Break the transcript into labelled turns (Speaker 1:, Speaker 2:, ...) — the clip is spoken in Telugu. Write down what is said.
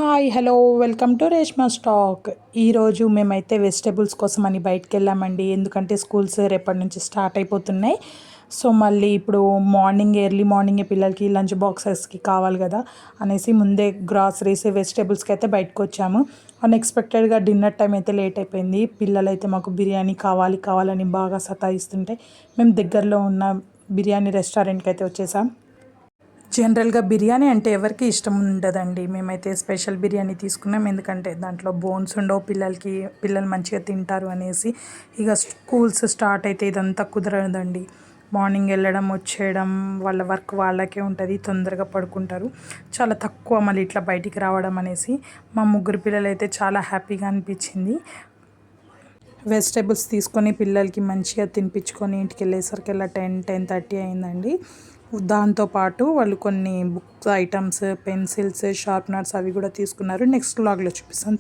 Speaker 1: Hi hello welcome to Reshma stock. ఈరోజు మేమైతే వెజిటేబుల్స్ కోసం అని బయటకు వెళ్ళామండి. ఎందుకంటే స్కూల్స్ రేపటి నుంచి స్టార్ట్ అయిపోతున్నాయి. సో మళ్ళీ ఇప్పుడు ఎర్లీ మార్నింగే పిల్లలకి లంచ్ బాక్సెస్కి కావాలి కదా అనేసి ముందే గ్రాసరీస్ వెజిటేబుల్స్కి అయితే బయటకు వచ్చాము. అన్ఎక్స్పెక్టెడ్గా డిన్నర్ టైం అయితే లేట్ అయిపోయింది. పిల్లలు అయితే మాకు బిర్యానీ కావాలని బాగా సతాయిస్తుంటే మేము దగ్గరలో ఉన్న బిర్యానీ రెస్టారెంట్కి అయితే వచ్చేసాం. జనరల్గా బిర్యానీ అంటే ఎవరికి ఇష్టం ఉండదండి. మేమైతే స్పెషల్ బిర్యానీ తీసుకున్నాం. ఎందుకంటే దాంట్లో బోన్స్ ఉండవు, పిల్లలు మంచిగా తింటారు అనేసి. ఇక స్కూల్స్ స్టార్ట్ అయితే ఇదంతా కుదరదండి. మార్నింగ్ వెళ్ళడం వచ్చేయడం వాళ్ళ వర్క్ వాళ్ళకే ఉంటుంది, తొందరగా పడుకుంటారు. చాలా తక్కువ మళ్ళీ ఇట్లా బయటికి రావడం అనేసి మా ముగ్గురు పిల్లలు అయితే చాలా హ్యాపీగా అనిపించింది. వెజిటేబుల్స్ తీసుకొని పిల్లలకి మంచిగా తినిపించుకొని ఇంటికి వెళ్ళేసరికి 10:30 అయిందండి. దాంతోపాటు వాళ్ళు కొన్ని బుక్స్ ఐటమ్స్, పెన్సిల్స్, షార్ప్నర్స్ అవి కూడా తీసుకున్నారు. నెక్స్ట్ వ్లాగ్లో చూపిస్తాను.